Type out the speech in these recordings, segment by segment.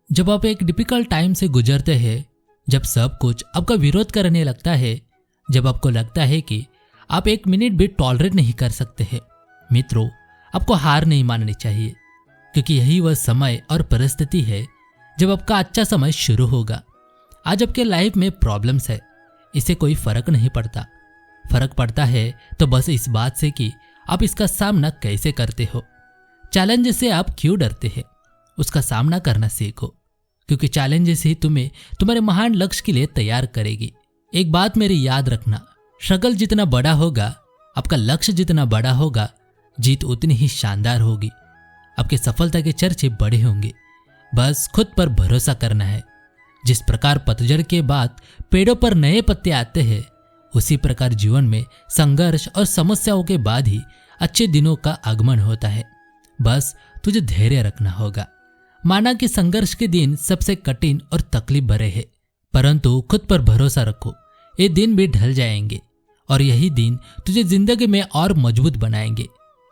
जब आप एक डिफिकल्ट टाइम से गुजरते हैं, जब सब कुछ आपका विरोध करने लगता है, जब आपको लगता है कि आप एक मिनट भी टॉलरेट नहीं कर सकते हैं, मित्रों, आपको हार नहीं माननी चाहिए, क्योंकि यही वह समय और परिस्थिति है जब आपका अच्छा समय शुरू होगा। आज आपके लाइफ में प्रॉब्लम्स है, इससे कोई फर्क नहीं पड़ता। फर्क पड़ता है तो बस इस बात से कि आप इसका सामना कैसे करते हो। चैलेंज से आप क्यों डरते हैं, उसका सामना करना सीखो, क्योंकि चैलेंजेस ही तुम्हें तुम्हारे महान लक्ष्य के लिए तैयार करेगी। एक बात मेरी याद रखना, स्ट्रगल जितना बड़ा होगा, आपका लक्ष्य जितना बड़ा होगा, जीत उतनी ही शानदार होगी। आपकी सफलता के चर्चे बड़े होंगे। बस खुद पर भरोसा करना है। जिस प्रकार पतझड़ के बाद पेड़ों पर नए पत्ते आते हैं, उसी प्रकार जीवन में संघर्ष और समस्याओं के बाद ही अच्छे दिनों का आगमन होता है। बस तुझे धैर्य रखना होगा। माना कि संघर्ष के दिन सबसे कठिन और तकलीफ भरे हैं, परंतु खुद पर भरोसा रखो, ये दिन भी ढल जाएंगे और यही दिन तुझे जिंदगी में और मजबूत बनाएंगे।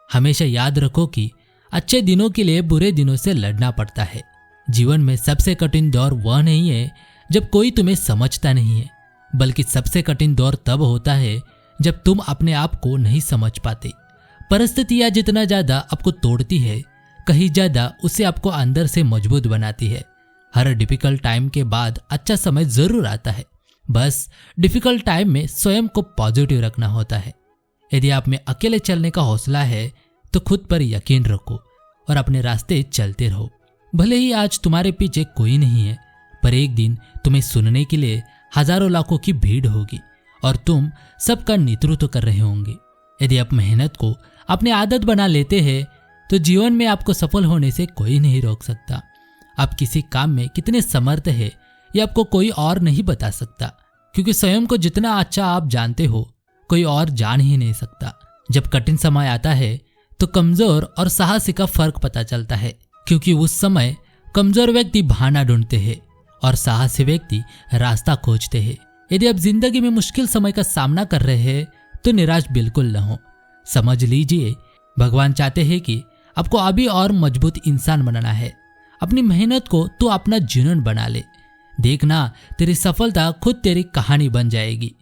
हमेशा याद रखो कि अच्छे दिनों के लिए बुरे दिनों से लड़ना पड़ता है। जीवन में सबसे कठिन दौर वह नहीं है जब कोई तुम्हें समझता नहीं है, बल्कि सबसे कठिन दौर तब होता है जब तुम अपने आप को नहीं समझ पाते। परिस्थितियां जितना ज्यादा आपको तोड़ती है, कहीं ज्यादा उसे आपको अंदर से मजबूत बनाती है। हर डिफिकल्ट टाइम के बाद अच्छा समय जरूर आता है। बस डिफिकल्ट टाइम में स्वयं को पॉजिटिव रखना होता है। यदि आप में अकेले चलने का हौसला है तो खुद पर यकीन रखो और अपने रास्ते चलते रहो। भले ही आज तुम्हारे पीछे कोई नहीं है, पर एक दिन तुम्हें सुनने के लिए हजारों लाखों की भीड़ होगी और तुम सबका नेतृत्व कर रहे होंगे। यदि आप मेहनत को अपनी आदत बना लेते हैं तो जीवन में आपको सफल होने से कोई नहीं रोक सकता। आप किसी काम में कितने समर्थ हैं ये आपको कोई और नहीं बता सकता, क्योंकि स्वयं को जितना अच्छा आप जानते हो, कोई और जान ही नहीं सकता। जब कठिन समय आता है तो कमजोर और साहसी का फर्क पता चलता है, क्योंकि उस समय कमजोर व्यक्ति बहाना ढूंढते हैं और साहसी व्यक्ति रास्ता खोजते हैं। यदि आप जिंदगी में मुश्किल समय का सामना कर रहे हैं तो निराश बिल्कुल न हो। समझ लीजिए, भगवान चाहते हैं कि आपको अभी और मजबूत इंसान बनाना है। अपनी मेहनत को तू अपना जुनून बना ले। देखना, तेरी सफलता खुद तेरी कहानी बन जाएगी।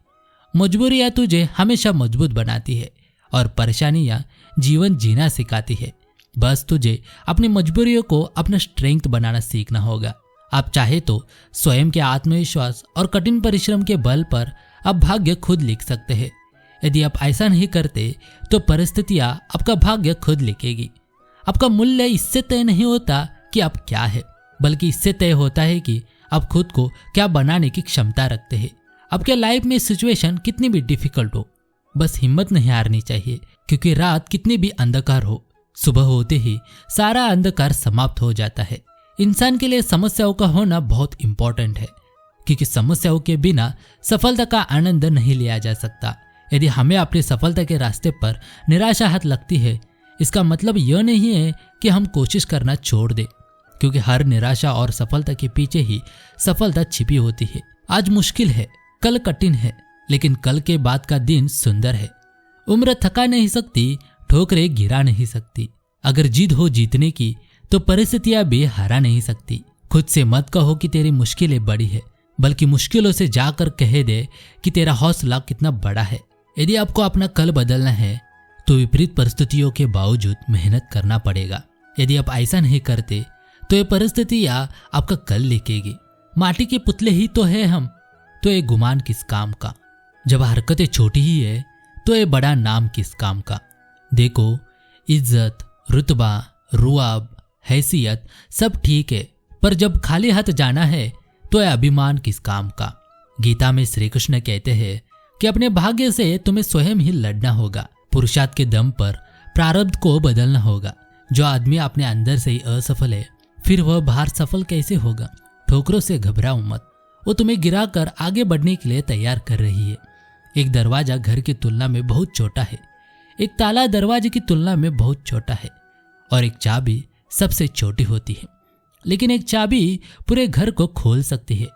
मजबूरियां तुझे हमेशा मजबूत बनाती है और परेशानियां जीवन जीना सिखाती है। बस तुझे अपनी मजबूरियों को अपना स्ट्रेंथ बनाना सीखना होगा। आप चाहे तो स्वयं के आत्मविश्वास और कठिन परिश्रम के बल पर आप भाग्य खुद लिख सकते हैं। यदि आप ऐसा नहीं करते तो परिस्थितियां आपका भाग्य खुद लिखेगी। आपका मूल्य इससे तय नहीं होता कि आप क्या है, बल्कि इससे तय होता है कि आप खुद को क्या बनाने की क्षमता रखते हैं। आपके लाइफ में सिचुएशन कितनी भी डिफिकल्ट हो, बस हिम्मत नहीं हारनी चाहिए, क्योंकि रात कितनी भी अंधकार हो, सुबह होते ही सारा अंधकार समाप्त हो जाता है। इंसान के लिए समस्याओं का होना बहुत इंपॉर्टेंट है, क्योंकि समस्याओं के बिना सफलता का आनंद नहीं लिया जा सकता। यदि हमें अपनी सफलता के रास्ते पर निराशा हाथ लगती है, इसका मतलब यह नहीं है कि हम कोशिश करना छोड़ दें, क्योंकि हर निराशा और सफलता के पीछे ही सफलता छिपी होती है। आज मुश्किल है, कल कठिन है, लेकिन कल के बाद का दिन सुंदर है। उम्र थका नहीं सकती, ठोकरें गिरा नहीं सकती। अगर जिद हो जीतने की तो परिस्थितियां भी हरा नहीं सकती। खुद से मत कहो कि तेरी मुश्किलें बड़ी है, बल्कि मुश्किलों से जाकर कह दे कि तेरा हौसला कितना बड़ा है। यदि आपको अपना कल बदलना है तो विपरीत परिस्थितियों के बावजूद मेहनत करना पड़ेगा। यदि आप ऐसा नहीं करते तो ये परिस्थितियां आपका कल लिखेगी। माटी के पुतले ही तो है हम, तो ये गुमान किस काम का। जब हरकतें छोटी ही है तो ये बड़ा नाम किस काम का। देखो, इज्जत, रुतबा, रुआब, हैसियत सब ठीक है, पर जब खाली हाथ जाना है तो यह अभिमान किस काम का। गीता में श्री कृष्ण कहते हैं कि अपने भाग्य से तुम्हें स्वयं ही लड़ना होगा। पुरुषार्थ के दम पर प्रारब्ध को बदलना होगा। जो आदमी अपने अंदर से ही असफल है, फिर वह बाहर सफल कैसे होगा। ठोकरों से घबराओ मत, वो तुम्हें गिराकर आगे बढ़ने के लिए तैयार कर रही है। एक दरवाजा घर की तुलना में बहुत छोटा है, एक ताला दरवाजे की तुलना में बहुत छोटा है, और एक चाबी सबसे छोटी होती है, लेकिन एक चाबी पूरे घर को खोल सकती है।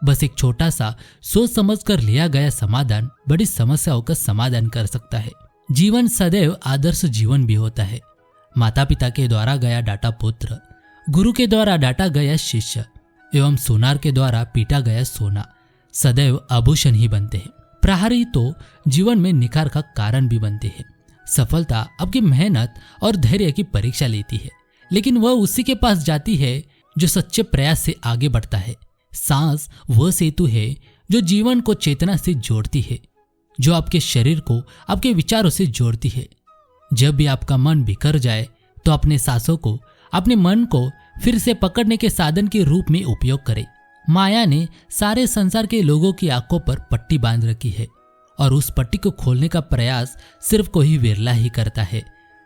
बस एक छोटा सा सोच समझ कर लिया गया समाधान बड़ी समस्याओं का समाधान कर सकता है। जीवन सदैव आदर्श जीवन भी होता है। माता पिता के द्वारा गया डाटा पुत्र, गुरु के द्वारा डांटा गया शिष्य, एवं सोनार के द्वारा पीटा गया सोना सदैव आभूषण ही बनते हैं। प्रहरी तो जीवन में निखार का कारण भी बनते हैं। सफलता आपकी मेहनत और धैर्य की परीक्षा लेती है, लेकिन वह उसी के पास जाती है जो सच्चे प्रयास से आगे बढ़ता है। सांस वह सेतु है जो जीवन को चेतना से जोड़ती है, जो आपके शरीर को आपके विचारों से जोड़ती है। जब भी आपका मन बिखर जाए तो अपने सांसों को, अपने मन को फिर से पकड़ने के साधन के रूप में उपयोग करें। माया ने सारे संसार के लोगों की आंखों पर पट्टी बांध रखी है और उस पट्टी को खोलने का प्रयास सिर्फ कोई विरला ही करता है,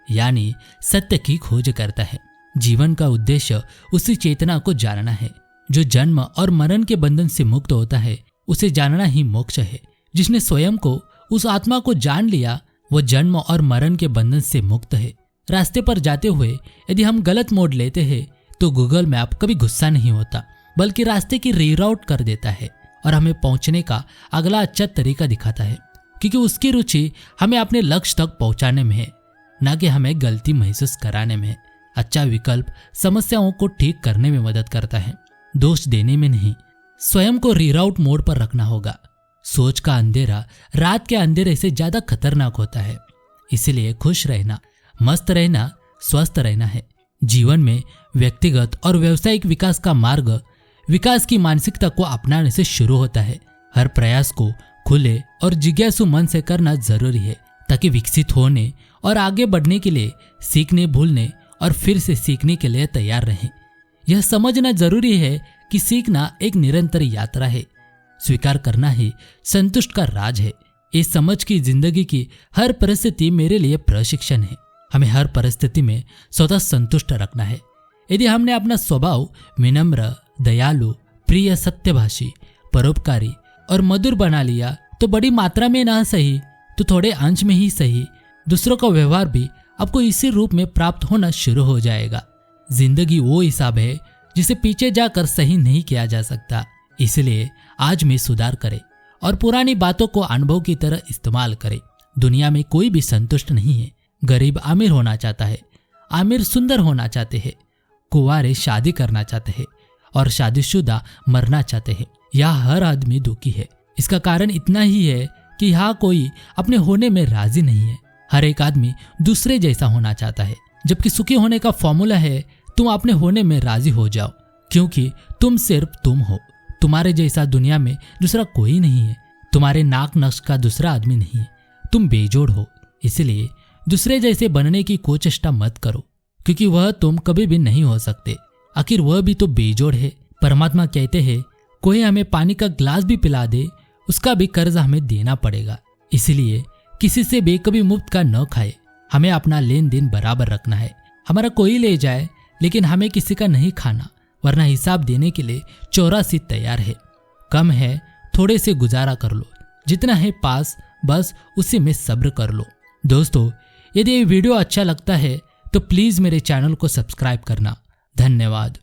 यानी सत्य की खोज करता है। जीवन का उद्देश्य उसी चेतना को जानना है जो जन्म और मरण के बंधन से मुक्त होता है। उसे जानना ही मोक्ष है। जिसने स्वयं को, उस आत्मा को जान लिया, वो जन्म और मरण के बंधन से मुक्त है। रास्ते पर जाते हुए यदि हम गलत मोड़ लेते हैं तो गूगल मैप कभी गुस्सा नहीं होता, बल्कि रास्ते की रीराउट कर देता है और हमें पहुंचने का अगला अच्छा तरीका दिखाता है, क्योंकि उसकी रुचि हमें अपने लक्ष्य तक पहुंचाने में है, न कि हमें गलती महसूस कराने में है। अच्छा विकल्प समस्याओं को ठीक करने में मदद करता है, दोष देने में नहीं। स्वयं को रीराउट मोड पर रखना होगा। सोच का अंधेरा रात के अंधेरे से ज्यादा खतरनाक होता है। इसलिए खुश रहना, मस्त रहना, स्वस्थ रहना है। जीवन में व्यक्तिगत और व्यावसायिक विकास का मार्ग विकास की मानसिकता को अपनाने से शुरू होता है। हर प्रयास को खुले और जिज्ञासु मन से करना जरूरी है, ताकि विकसित होने और आगे बढ़ने के लिए, सीखने, भूलने और फिर से सीखने के लिए तैयार रहें। यह समझना जरूरी है कि सीखना एक निरंतर यात्रा है। स्वीकार करना ही संतुष्ट का राज है। इस समझ की जिंदगी की हर परिस्थिति मेरे लिए प्रशिक्षण है। हमें हर परिस्थिति में स्वतः संतुष्ट रखना है। यदि हमने अपना स्वभाव विनम्र, दयालु, प्रिय, सत्यभाषी, परोपकारी और मधुर बना लिया तो बड़ी मात्रा में ना सही तो थोड़े अंश में ही सही दूसरों का व्यवहार भी आपको इसी रूप में प्राप्त होना शुरू हो जाएगा। जिंदगी वो हिसाब है जिसे पीछे जाकर सही नहीं किया जा सकता। इसलिए आज में सुधार करें और पुरानी बातों को अनुभव की तरह इस्तेमाल करें। दुनिया में कोई भी संतुष्ट नहीं है। गरीब अमीर होना चाहता है, आमिर सुंदर होना चाहते हैं, कुंवारे शादी करना चाहते हैं और शादीशुदा मरना चाहते हैं। यह हर आदमी दुखी है। इसका कारण इतना ही है कि यहाँ कोई अपने होने में राजी नहीं है। हर एक आदमी दूसरे जैसा होना चाहता है, जबकि सुखी होने का फॉर्मूला है तुम अपने होने में राजी हो जाओ, क्योंकि तुम सिर्फ तुम हो। तुम्हारे जैसा दुनिया में दूसरा कोई नहीं है। तुम्हारे नाक नक्श का दूसरा आदमी नहीं है। तुम बेजोड़ हो। इसलिए दूसरे जैसे बनने की कोई चेष्टा मत करो, क्योंकि वह तुम कभी भी नहीं हो सकते। आखिर वह भी तो बेजोड़ है। परमात्मा कहते हैं कोई हमें पानी का ग्लास भी पिला दे, उसका भी कर्ज हमें देना पड़ेगा। इसलिए किसी से भी कभी मुफ्त का न खाए। हमें अपना लेन देन बराबर रखना है। हमारा कोई ले जाए, लेकिन हमें किसी का नहीं खाना, वरना हिसाब देने के लिए 84 तैयार है। कम है, थोड़े से गुजारा कर लो। जितना है पास, बस उसी में सब्र कर लो। दोस्तों, यदि ये वीडियो अच्छा लगता है तो प्लीज मेरे चैनल को सब्सक्राइब करना। धन्यवाद।